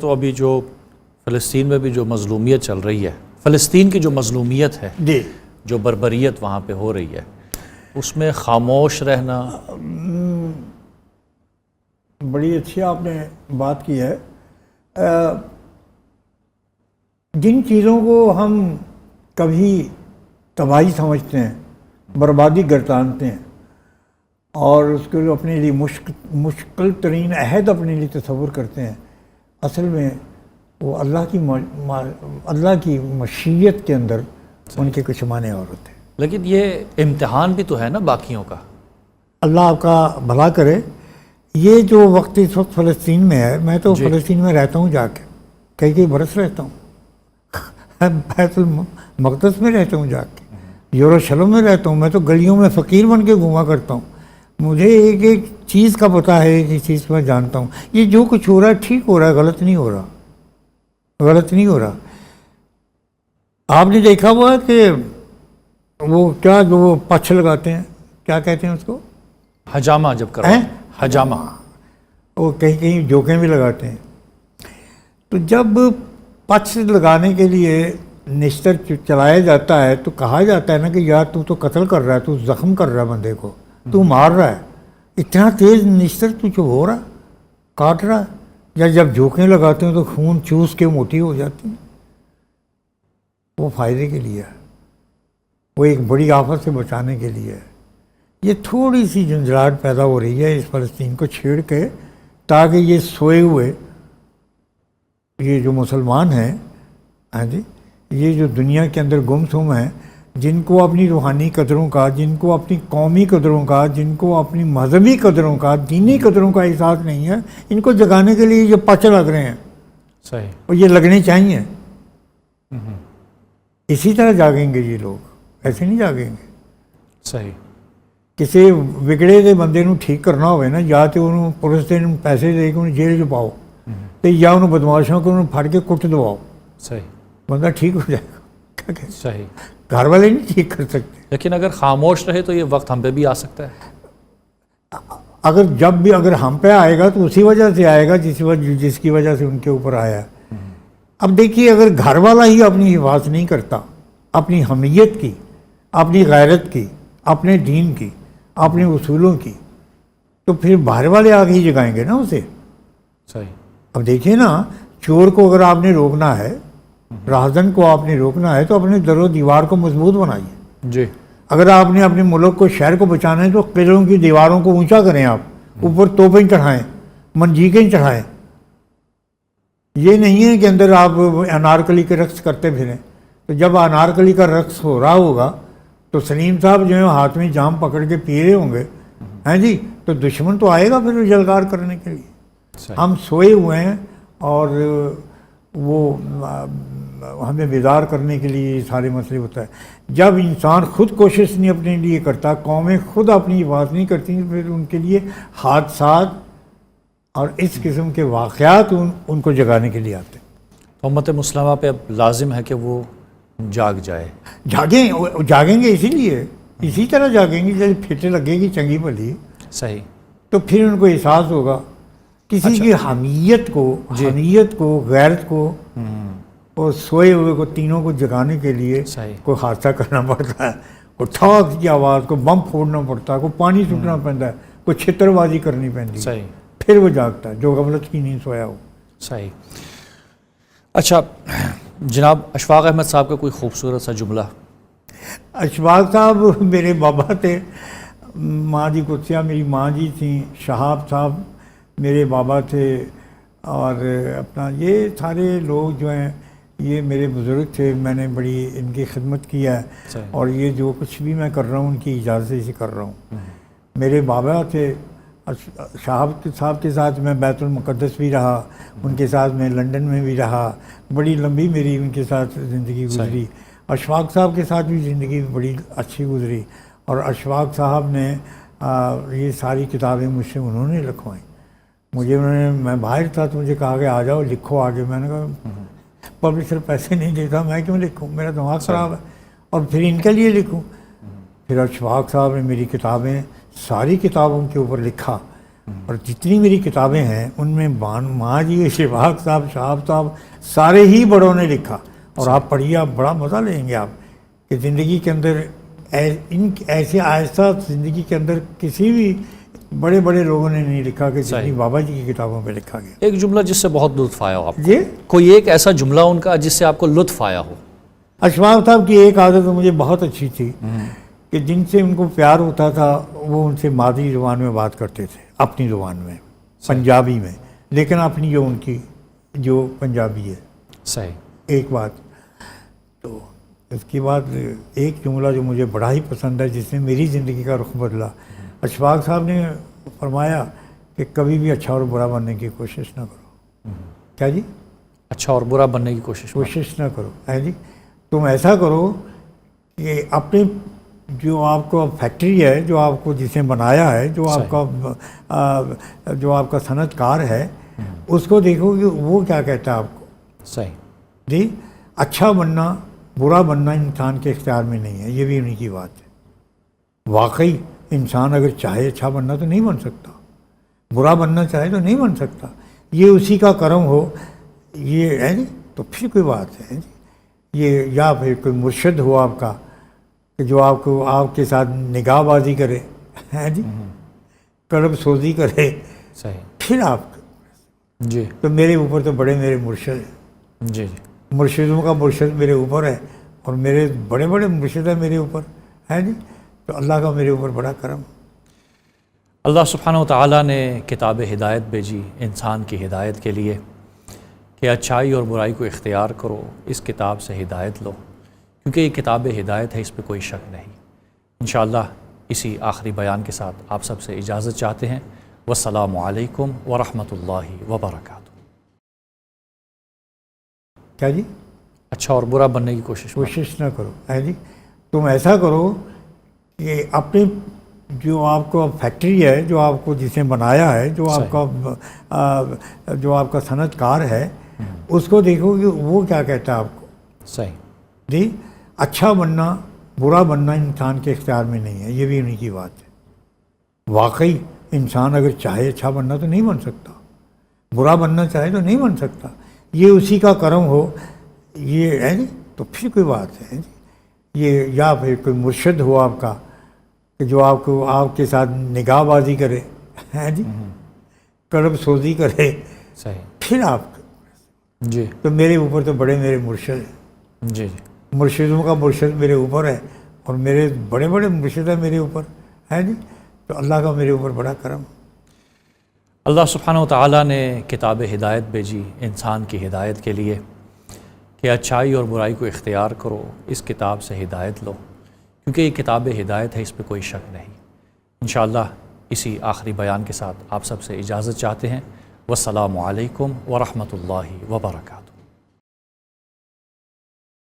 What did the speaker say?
تو ابھی جو فلسطین میں بھی جو مظلومیت چل رہی ہے، فلسطین کی جو مظلومیت ہے جی، جو بربریت وہاں پہ ہو رہی ہے، اس میں خاموش رہنا بڑی اچھی آپ نے بات کی ہے۔ جن چیزوں کو ہم کبھی تباہی سمجھتے ہیں، بربادی گردانتے ہیں اور اس کے لیے اپنے لیے مشکل ترین عہد اپنے لیے تصور کرتے ہیں، اصل میں وہ اللہ کی مشیت کے اندر ان کے کچھ معنی اور ہوتے ہیں۔ لیکن یہ امتحان بھی تو ہے نا باقیوں کا۔ اللہ آپ کا بھلا کرے۔ یہ جو وقت اس وقت فلسطین میں ہے، میں تو فلسطین میں رہتا ہوں، جا کے کئی برس رہتا ہوں، بیت المقدس میں رہتا ہوں، جا کے یروشلم میں رہتا ہوں، میں تو گلیوں میں فقیر بن کے گھوما کرتا ہوں۔ مجھے ایک چیز کا پتہ ہے، ایک چیز میں جانتا ہوں، یہ جو کچھ ہو رہا ہے ٹھیک ہو رہا ہے، غلط نہیں ہو رہا، غلط نہیں ہو رہا۔ آپ نے دیکھا ہوا کہ وہ کیا جو وہ پچھ لگاتے ہیں، کیا کہتے ہیں اس کو؟ حجامہ جب کرتے ہیں، حجامہ، وہ کہیں جوکیں بھی لگاتے ہیں۔ تو جب پچھ لگانے کے لیے نشتر چلایا جاتا ہے تو کہا جاتا ہے نا کہ یار تو قتل کر رہا ہے، تو زخم کر رہا ہے بندے کو، تو مار رہا ہے، اتنا تیز نشتر تو جو ہو رہا ہے، کاٹ رہا ہے۔ یا جب جوکیں لگاتے ہیں تو خون چوس کے موٹی ہو جاتی ہیں، وہ فائدے کے لیے ہے، وہ ایک بڑی آفت سے بچانے کے لیے ہے۔ یہ تھوڑی سی جھنجھلاہٹ پیدا ہو رہی ہے اس فلسطین کو چھیڑ کے، تاکہ یہ سوئے ہوئے یہ جو مسلمان ہیں، ہاں جی، یہ جو دنیا کے اندر گمسم ہیں، جن کو اپنی روحانی قدروں کا، جن کو اپنی قومی قدروں کا، جن کو اپنی مذہبی قدروں کا، دینی قدروں کا احساس نہیں ہے، ان کو جگانے کے لیے یہ پچ لگ رہے ہیں، صحیح، اور یہ لگنے چاہیے۔ اسی طرح جاگیں گے یہ لوگ، ایسے نہیں جاگیں گے۔ صحیح، کسی بگڑے دے بندے نو ٹھیک کرنا ہوئے نا، یا تو انہوں پولیس دے پیسے دے کے انہوں جیل چ پاؤ، تو یا انہوں بدماشوں کو انہوں پھڑ کے کٹ دواؤ، صحیح، بندہ ٹھیک ہو جائے گا۔ صحیح، گھر والے نہیں ٹھیک کر سکتے۔ لیکن اگر خاموش رہے تو یہ وقت ہم پہ بھی آ سکتا ہے۔ اگر ہم پہ آئے گا تو اسی وجہ سے آئے گا جس کی وجہ سے ان کے اوپر آیا ہے۔ اب دیکھیے، اگر گھر والا ہی اپنی حفاظت نہیں کرتا، اپنی حمیت کی، اپنی غیرت کی، اپنے دین کی، اپنے اصولوں کی، تو پھر باہر والے آگے ہی جگائیں گے نا اسے۔ صحیح، اب دیکھیے نا، چور کو اگر آپ نے روکنا ہے، راہزن کو آپ نے روکنا ہے، تو اپنے در و دیوار کو مضبوط بنائیے۔ جی، اگر آپ نے اپنے ملک کو، شہر کو بچانا ہے تو قلعوں کی دیواروں کو اونچا کریں، آپ اوپر توپیں چڑھائیں، منجیقیں چڑھائیں۔ یہ نہیں ہے کہ اندر آپ انارکلی کے رقص کرتے پھریں۔ تو جب انارکلی کا رقص ہو رہا ہوگا تو سلیم صاحب جو ہے ہاتھ میں جام پکڑ کے پی رہے ہوں گے، ہیں جی، تو دشمن تو آئے گا پھر جلگار کرنے کے لیے۔ ہم سوئے ہوئے ہیں اور وہ ہمیں بیدار کرنے کے لیے یہ سارے مسئلے ہوتا ہے۔ جب انسان خود کوشش نہیں اپنے لیے کرتا، قومیں خود اپنی حفاظت نہیں کرتی، پھر ان کے لیے حادثات اور اس قسم کے واقعات ان کو جگانے کے لیے آتے ہیں۔ امت مسلمہ پہ اب لازم ہے کہ وہ جاگ جائے۔ جاگیں گے، اسی طرح جاگیں گے جب پھیٹے لگے گی چنگی بھلی، صحیح، تو پھر ان کو احساس ہوگا کسی کی حمیت کو، غیرت کو اور سوئے ہوئے کو، تینوں کو جگانے کے لیے کوئی حادثہ کرنا پڑتا ہے، کوئی ٹھاک کی آواز، کوئی بم پھوڑنا پڑتا ہے، کوئی پانی سٹنا پڑتا ہے، کوئی چھتر بازی کرنی پڑتی، صحیح، پھر وہ جاگتا ہے جو غفلت کی نیند سویا ہو۔ صحیح۔ اچھا جناب، اشفاق احمد صاحب کا کوئی خوبصورت سا جملہ؟ اشفاق صاحب میرے بابا تھے، ماں جی قدسیہ میری ماں جی تھیں، شہاب صاحب میرے بابا تھے، اور اپنا یہ سارے لوگ جو ہیں یہ میرے بزرگ تھے، میں نے بڑی ان کی خدمت کی ہے، اور یہ جو کچھ بھی میں کر رہا ہوں ان کی اجازت سے کر رہا ہوں۔ میرے بابا تھے، شہاب صاحب کے ساتھ میں بیت المقدس بھی رہا، ان کے ساتھ میں لنڈن میں بھی رہا، بڑی لمبی میری ان کے ساتھ زندگی گزری۔ اشفاق صاحب کے ساتھ بھی زندگی بڑی اچھی گزری، اور اشفاق صاحب نے یہ ساری کتابیں مجھ سے انہوں نے لکھوائیں۔ میں باہر تھا تو مجھے کہا کہ آ جاؤ لکھو آگے۔ میں نے کہا پبلشر پیسے نہیں دیتا، میں کیوں لکھوں، میرا دماغ خراب ہے، اور پھر ان کے لیے لکھوں۔ پھر اشفاق صاحب نے میری کتابیں، ساری کتابوں کے اوپر لکھا، اور جتنی میری کتابیں ہیں ان میں ماں جی، اشفاق صاحب، شہاب صاحب، سارے ہی بڑوں نے لکھا، اور آپ پڑھیے، آپ بڑا مزہ لیں گے آپ کہ زندگی کے اندر ایسے آہستہ زندگی کے اندر کسی بھی بڑے بڑے لوگوں نے نہیں لکھا کہ جتنی بابا جی کی کتابوں میں لکھا گیا۔ ایک جملہ جس سے بہت لطف آیا ہو آپ کو، جی، کوئی ایک ایسا جملہ ان کا جس سے آپ کو لطف آیا ہو؟ اشفاق صاحب کی ایک عادت مجھے بہت اچھی تھی کہ جن سے ان کو پیار ہوتا تھا وہ ان سے مادری زبان میں بات کرتے تھے، اپنی زبان میں، پنجابی میں، لیکن اپنی جو ان کی جو پنجابی ہے۔ صحیح۔ ایک بات تو اس کے بعد ایک جملہ جو مجھے بڑا ہی پسند ہے، جس نے میری زندگی کا رخ بدلا، اشفاق صاحب نے فرمایا کہ کبھی بھی اچھا اور برا بننے کی کوشش نہ کرو۔ کیا جی؟ اچھا اور برا بننے کی کوشش نہ کرو، ہے جی، تم ایسا کرو کہ اپنے جو آپ کو فیکٹری ہے، جو آپ کو جسے بنایا ہے، جو آپ کا صنعت کار ہے، اس کو دیکھو کہ وہ کیا کہتا ہے آپ کو۔ صحیح جی، اچھا بننا برا بننا انسان کے اختیار میں نہیں ہے، یہ بھی انہی کی بات ہے۔ واقعی انسان اگر چاہے اچھا بننا تو نہیں بن سکتا، برا بننا چاہے تو نہیں بن سکتا، یہ اسی کا کرم ہو، یہ ہے جی، تو پھر کوئی بات ہے جی، یہ یا پھر کوئی مرشد ہو آپ کا کہ جو آپ کو آپ کے ساتھ نگاہ بازی کرے، ہے جی، قلب سوزی کرے، صحیح، پھر آپ جی تو میرے اوپر تو بڑے میرے مرشد ہیں، جی مرشدوں کا مرشد میرے اوپر ہے، اور میرے بڑے بڑے مرشد ہیں میرے اوپر، ہے جی، تو اللہ کا میرے اوپر بڑا کرم۔ اللہ سبحانہ و تعالیٰ نے کتاب ہدایت بھیجی انسان کی ہدایت کے لیے کہ اچھائی اور برائی کو اختیار کرو، اس کتاب سے ہدایت لو، کیونکہ یہ کتاب ہدایت ہے، اس پہ کوئی شک نہیں۔ انشاءاللہ اسی آخری بیان کے ساتھ آپ سب سے اجازت چاہتے ہیں۔ والسلام علیکم ورحمۃ اللہ وبرکاتہ۔ کیا جی؟ اچھا اور برا بننے کی کوشش نہ کرو، ہے جی، تم ایسا کرو کہ اپنے جو آپ کو فیکٹری ہے، جو آپ کو جسے بنایا ہے، جو آپ کا صنعت کار ہے، اس کو دیکھو کہ وہ کیا کہتا ہے آپ کو۔ صحیح جی، اچھا بننا برا بننا انسان کے اختیار میں نہیں ہے، یہ بھی انہی کی بات ہے۔ واقعی انسان اگر چاہے اچھا بننا تو نہیں بن سکتا، برا بننا چاہے تو نہیں بن سکتا، یہ اسی کا کرم ہو، یہ ہے جی، تو پھر کوئی بات ہے جی، یہ یا پھر کوئی مرشد ہو آپ کا کہ جو آپ کو آپ کے ساتھ نگاہ بازی کرے، ہے جی، قلب سوزی کرے، صحیح، پھر آپ جی تو میرے اوپر تو بڑے میرے مرشد ہیں، جی مرشدوں کا مرشد میرے اوپر ہے، اور میرے بڑے بڑے مرشد ہیں میرے اوپر، ہے جی، تو اللہ کا میرے اوپر بڑا کرم۔ اللہ سبحانہ و تعالیٰ نے کتاب ہدایت بھیجی انسان کی ہدایت کے لیے کہ اچھائی اور برائی کو اختیار کرو، اس کتاب سے ہدایت لو، کیونکہ یہ کتاب ہدایت ہے، اس پہ کوئی شک نہیں۔ انشاءاللہ اسی آخری بیان کے ساتھ آپ سب سے اجازت چاہتے ہیں۔ والسلام علیکم ورحمۃ اللہ وبرکاتہ۔